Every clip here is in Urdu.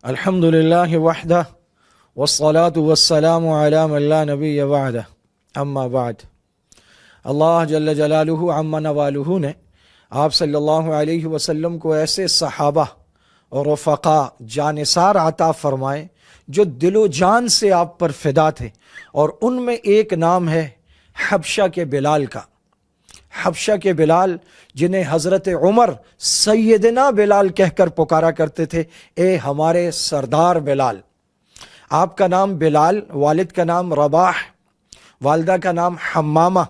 الحمد للہ وحدہ والصلاة والسلام علی من لا نبی بعدہ اما بعد۔ اللہ جل جلالہ عما نوالہ نے آپ صلی اللہ علیہ وسلم کو ایسے صحابہ اور رفقاء جانثار عطا فرمائے جو دل و جان سے آپ پر فدا تھے، اور ان میں ایک نام ہے حبشہ کے بلال کا۔ حبشہ کے بلال جنہیں حضرت عمر سیدنا بلال کہہ کر پکارا کرتے تھے، اے ہمارے سردار بلال۔ آپ کا نام بلال، والد کا نام رباح، والدہ کا نام حمامہ،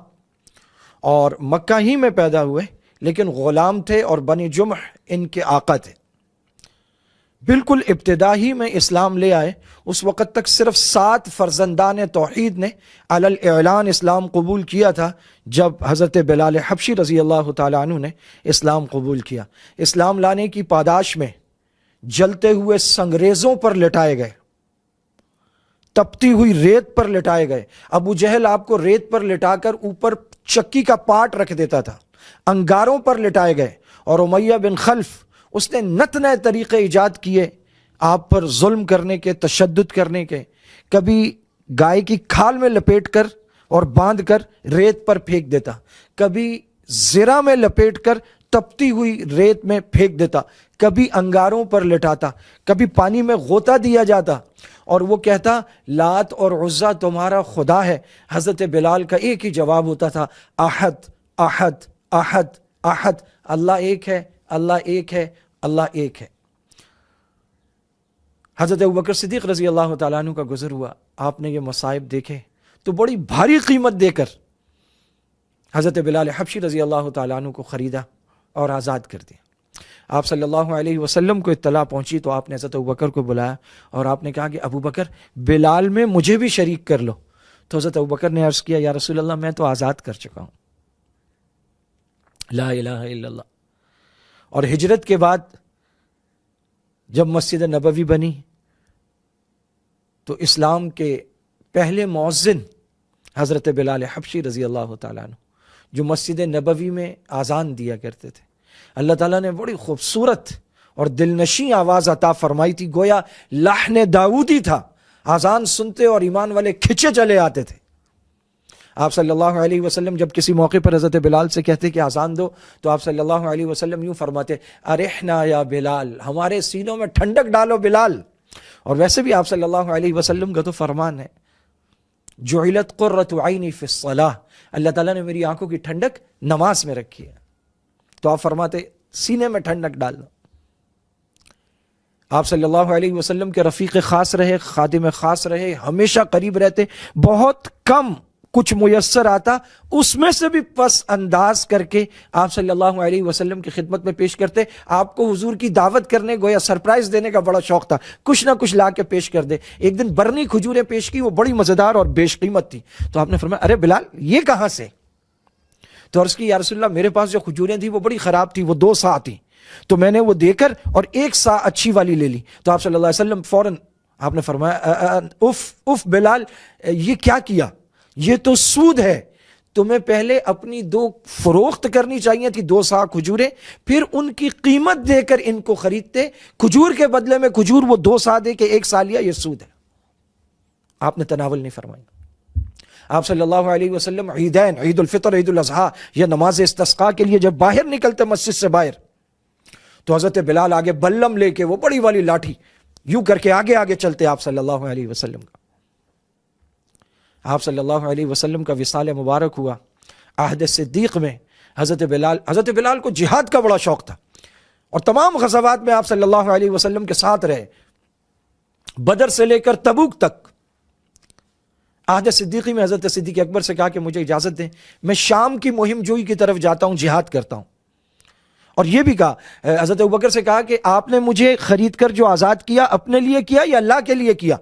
اور مکہ ہی میں پیدا ہوئے لیکن غلام تھے اور بنی جمح ان کے آقا تھے۔ بالکل ابتدا ہی میں اسلام لے آئے۔ اس وقت تک صرف 7 فرزندان توحید نے علی الاعلان اسلام قبول کیا تھا جب حضرت بلال حبشی رضی اللہ تعالیٰ عنہ نے اسلام قبول کیا۔ اسلام لانے کی پاداش میں جلتے ہوئے سنگریزوں پر لٹائے گئے، تپتی ہوئی ریت پر لٹائے گئے۔ ابو جہل آپ کو ریت پر لٹا کر اوپر چکی کا پاٹ رکھ دیتا تھا۔ انگاروں پر لٹائے گئے، اور امیہ بن خلف اس نے نت نئے طریقے ایجاد کیے آپ پر ظلم کرنے کے، تشدد کرنے کے۔ کبھی گائے کی کھال میں لپیٹ کر اور باندھ کر ریت پر پھینک دیتا، کبھی زرہ میں لپیٹ کر تپتی ہوئی ریت میں پھینک دیتا، کبھی انگاروں پر لٹاتا، کبھی پانی میں غوطہ دیا جاتا، اور وہ کہتا لات اور عزا تمہارا خدا ہے۔ حضرت بلال کا ایک ہی جواب ہوتا تھا، احد احد احد احد، اللہ ایک ہے، اللہ ایک ہے، اللہ ایک ہے۔ حضرت ابوبکر صدیق رضی اللہ تعالیٰ عنہ کا گزر ہوا، آپ نے یہ مصائب دیکھے تو بڑی بھاری قیمت دے کر حضرت بلال حبشی رضی اللہ تعالیٰ عنہ کو خریدا اور آزاد کر دیا۔ آپ صلی اللہ علیہ وسلم کو اطلاع پہنچی تو آپ نے حضرت ابوبکر کو بلایا اور آپ نے کہا کہ ابوبکر بلال میں مجھے بھی شریک کر لو۔ تو حضرت ابوبکر نے عرض کیا، یا رسول اللہ میں تو آزاد کر چکا ہوں، لا الہ الا اللہ۔ اور ہجرت کے بعد جب مسجد نبوی بنی تو اسلام کے پہلے مؤذن حضرت بلال حبشی رضی اللہ تعالیٰ عنہ، جو مسجد نبوی میں آذان دیا کرتے تھے۔ اللہ تعالیٰ نے بڑی خوبصورت اور دلنشیں آواز عطا فرمائی تھی، گویا لحن داؤدی تھا۔ آذان سنتے اور ایمان والے کھچے چلے آتے تھے۔ آپ صلی اللہ علیہ وسلم جب کسی موقع پر حضرت بلال سے کہتے کہ آذان دو تو آپ صلی اللہ علیہ وسلم یوں فرماتے، ارحنا یا بلال، ہمارے سینوں میں ٹھنڈک ڈالو بلال۔ اور ویسے بھی آپ صلی اللہ علیہ وسلم کا تو فرمان ہے، جعلت قرۃ عینی فی الصلاۃ، اللہ تعالیٰ نے میری آنکھوں کی ٹھنڈک نماز میں رکھی ہے۔ تو آپ فرماتے سینے میں ٹھنڈک ڈال دو۔ آپ صلی اللہ علیہ وسلم کے رفیق خاص رہے، خادم خاص رہے، ہمیشہ قریب رہتے، بہت کم کچھ میسر آتا اس میں سے بھی پس انداز کر کے آپ صلی اللہ علیہ وسلم کی خدمت میں پیش کرتے۔ آپ کو حضور کی دعوت کرنے، گویا سرپرائز دینے کا بڑا شوق تھا، کچھ نہ کچھ لا کے پیش کر دے۔ ایک دن برنی کھجوریں پیش کی، وہ بڑی مزیدار اور بیش قیمت تھی۔ تو آپ نے فرمایا، ارے بلال یہ کہاں سے؟ تو عرض کی، یا رسول اللہ میرے پاس جو کھجوریں تھیں وہ بڑی خراب تھی، وہ 2 سا تھی، تو میں نے وہ دے کر اور 1 سا اچھی والی لے لی۔ تو آپ صلی اللہ علیہ وسلم فوراً آپ نے فرمایا، اف بلال، یہ کیا کیا؟ یہ تو سود ہے، تمہیں پہلے اپنی 2 فروخت کرنی چاہیے تھی، 2 سا کھجوریں، پھر ان کی قیمت دے کر ان کو خریدتے، کھجور کے بدلے میں کھجور وہ 2 سا دے کے 1 سا لیا، یہ سود ہے۔ آپ نے تناول نہیں فرمائی۔ آپ صلی اللہ علیہ وسلم عیدین، عید الفطر، عید الاضحیٰ، یہ نماز استسقاء کے لیے جب باہر نکلتے مسجد سے باہر، تو حضرت بلال آگے بلم لے کے، وہ بڑی والی لاٹھی یوں کر کے آگے آگے چلتے آپ صلی اللہ علیہ وسلم کا۔ آپ صلی اللہ علیہ وسلم کا وصال مبارک ہوا عہد صدیق میں۔ حضرت بلال کو جہاد کا بڑا شوق تھا، اور تمام غزوات میں آپ صلی اللہ علیہ وسلم کے ساتھ رہے، بدر سے لے کر تبوک تک۔ عہد صدیقی میں حضرت صدیق اکبر سے کہا کہ مجھے اجازت دیں، میں شام کی مہم جوئی کی طرف جاتا ہوں، جہاد کرتا ہوں۔ اور یہ بھی کہا، حضرت ابوبکر سے کہا کہ آپ نے مجھے خرید کر جو آزاد کیا، اپنے لیے کیا یا اللہ کے لیے کیا؟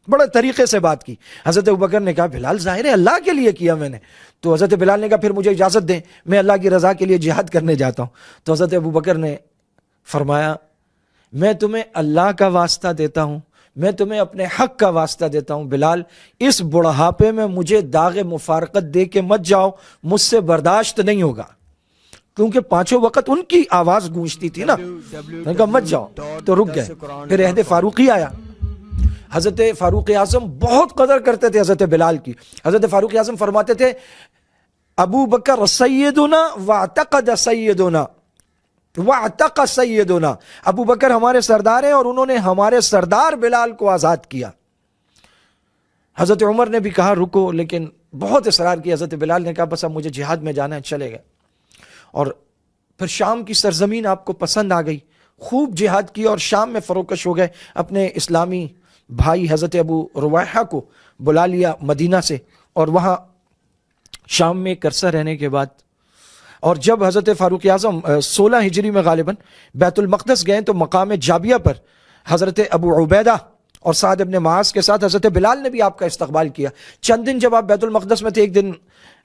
بڑے طریقے سے بات کی۔ حضرت ابوبکر نے کہا بلال ظاہر ہے اللہ کے لیے کیا میں نے۔ تو حضرت بلال نے کہا پھر مجھے اجازت دیں، میں اللہ کی رضا کے لیے جہاد کرنے جاتا ہوں۔ تو حضرت ابوبکر نے فرمایا، میں تمہیں اللہ کا واسطہ دیتا ہوں، میں تمہیں اپنے حق کا واسطہ دیتا ہوں، بلال اس بڑھاپے میں مجھے داغ مفارقت دے کے مت جاؤ، مجھ سے برداشت نہیں ہوگا۔ کیونکہ پانچوں وقت ان کی آواز گونجتی تھی نا. میں نے کہا مت جاؤ, تو رک گئے. پھر عہد فاروقی آیا. حضرت فاروق اعظم بہت قدر کرتے تھے حضرت بلال کی. حضرت فاروق اعظم فرماتے تھے ابو بکر سیدنا واعتقد سیدنا واعتق سیدنا, ابو بکر ہمارے سردار ہیں اور انہوں نے ہمارے سردار بلال کو آزاد کیا. حضرت عمر نے بھی کہا رکو, لیکن بہت اصرار کیا. حضرت بلال نے کہا بس اب مجھے جہاد میں جانا ہے, چلے گئے. اور پھر شام کی سرزمین آپ کو پسند آ گئی, خوب جہاد کیا اور شام میں فروکش ہو گئے. اپنے اسلامی بھائی حضرت ابو رویحہ کو بلا لیا مدینہ سے, اور وہاں شام میں ایک عرصہ رہنے کے بعد, اور جب حضرت فاروق اعظم 16 ہجری میں غالباً بیت المقدس گئے تو مقام جابیہ پر حضرت ابو عبیدہ اور سعد ابن معاذ کے ساتھ حضرت بلال نے بھی آپ کا استقبال کیا. چند دن جب آپ بیت المقدس میں تھے, ایک دن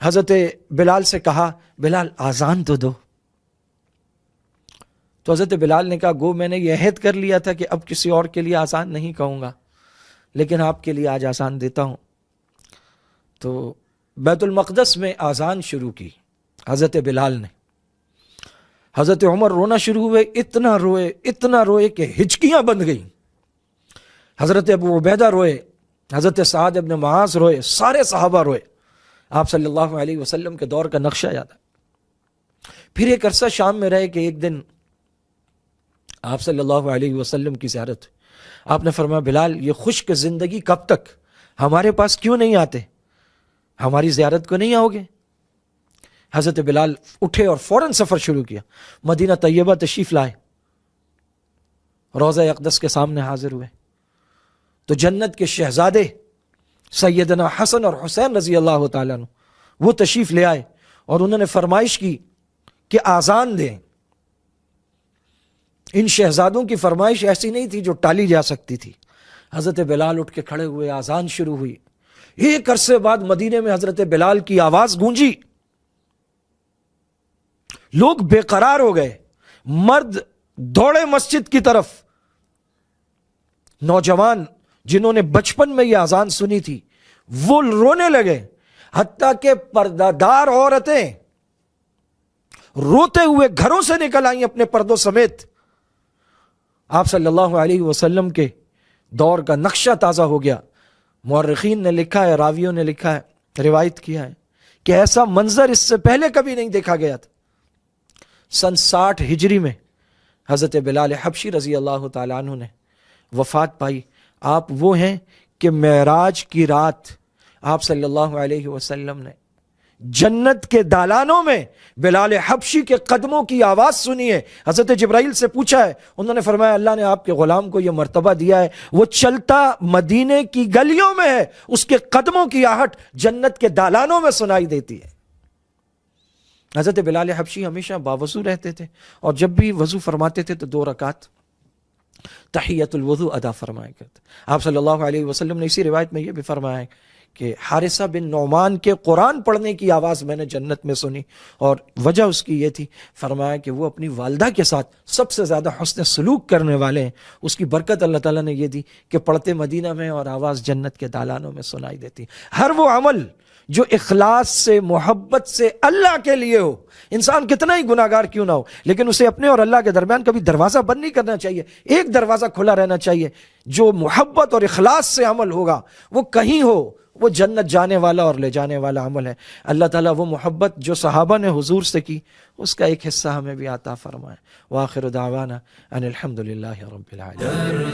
حضرت بلال سے کہا بلال آزان تو دو. تو حضرت بلال نے کہا گو میں نے یہ عہد کر لیا تھا کہ اب کسی اور کے لیے آزان نہیں کہوں گا, لیکن آپ کے لیے آج آزان دیتا ہوں. تو بیت المقدس میں آزان شروع کی حضرت بلال نے. حضرت عمر رونا شروع ہوئے, اتنا روئے کہ ہچکیاں بند گئیں. حضرت ابو عبیدہ روئے, حضرت سعد ابن معاذ روئے, سارے صحابہ روئے. آپ صلی اللہ علیہ وسلم کے دور کا نقشہ یاد ہے. پھر ایک عرصہ شام میں رہے کہ ایک دن آپ صلی اللہ علیہ وسلم کی زیارت ہوئی. آپ نے فرمایا بلال یہ خشک زندگی کب تک, ہمارے پاس کیوں نہیں آتے, ہماری زیارت کو نہیں آؤ گے؟ حضرت بلال اٹھے اور فوراً سفر شروع کیا. مدینہ طیبہ تشریف لائے, روضہ اقدس کے سامنے حاضر ہوئے تو جنت کے شہزادے سیدنا حسن اور حسین رضی اللہ تعالیٰ عنہ وہ تشریف لے آئے, اور انہوں نے فرمائش کی کہ آزان دیں. ان شہزادوں کی فرمائش ایسی نہیں تھی جو ٹالی جا سکتی تھی. حضرت بلال اٹھ کے کھڑے ہوئے, آزان شروع ہوئی. ایک عرصے بعد مدینے میں حضرت بلال کی آواز گونجی, لوگ بے قرار ہو گئے, مرد دوڑے مسجد کی طرف, نوجوان جنہوں نے بچپن میں یہ آزان سنی تھی وہ رونے لگے, حتیٰ کہ پردہ دار عورتیں روتے ہوئے گھروں سے نکل آئیں اپنے پردوں سمیت. آپ صلی اللہ علیہ وسلم کے دور کا نقشہ تازہ ہو گیا. مورخین نے لکھا ہے, راویوں نے لکھا ہے, روایت کیا ہے کہ ایسا منظر اس سے پہلے کبھی نہیں دیکھا گیا تھا. سن 60 ہجری میں حضرت بلال حبشی رضی اللہ تعالیٰ عنہ نے وفات پائی. آپ وہ ہیں کہ معراج کی رات آپ صلی اللہ علیہ وسلم نے جنت کے دالانوں میں بلال حبشی کے قدموں کی آواز سنی ہے. حضرت جبرائیل سے پوچھا ہے, انہوں نے فرمایا اللہ نے آپ کے غلام کو یہ مرتبہ دیا ہے, وہ چلتا مدینے کی گلیوں میں ہے, اس کے قدموں کی آہٹ جنت کے دالانوں میں سنائی دیتی ہے. حضرت بلال حبشی ہمیشہ باوضو رہتے تھے, اور جب بھی وضو فرماتے تھے تو 2 رکعت تحیۃ الوضو ادا فرمایا کرتے. آپ صلی اللہ علیہ وسلم نے اسی روایت میں یہ بھی فرمایا ہے کہ حارثہ بن نعمان کے قرآن پڑھنے کی آواز میں نے جنت میں سنی, اور وجہ اس کی یہ تھی, فرمایا کہ وہ اپنی والدہ کے ساتھ سب سے زیادہ حسن سلوک کرنے والے ہیں. اس کی برکت اللہ تعالیٰ نے یہ دی کہ پڑھتے مدینہ میں اور آواز جنت کے دالانوں میں سنائی دیتی. ہر وہ عمل جو اخلاص سے, محبت سے اللہ کے لیے ہو, انسان کتنا ہی گناہگار کیوں نہ ہو, لیکن اسے اپنے اور اللہ کے درمیان کبھی دروازہ بند نہیں کرنا چاہیے. ایک دروازہ کھلا رہنا چاہیے. جو محبت اور اخلاص سے عمل ہوگا وہ کہیں ہو, وہ جنت جانے والا اور لے جانے والا عمل ہے. اللہ تعالیٰ وہ محبت جو صحابہ نے حضور سے کی اس کا ایک حصہ ہمیں بھی عطا فرمائے. وآخر دعوانا ان الحمدللہ رب العالمین.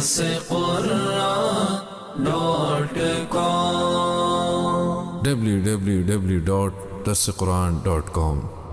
www.darsequran.com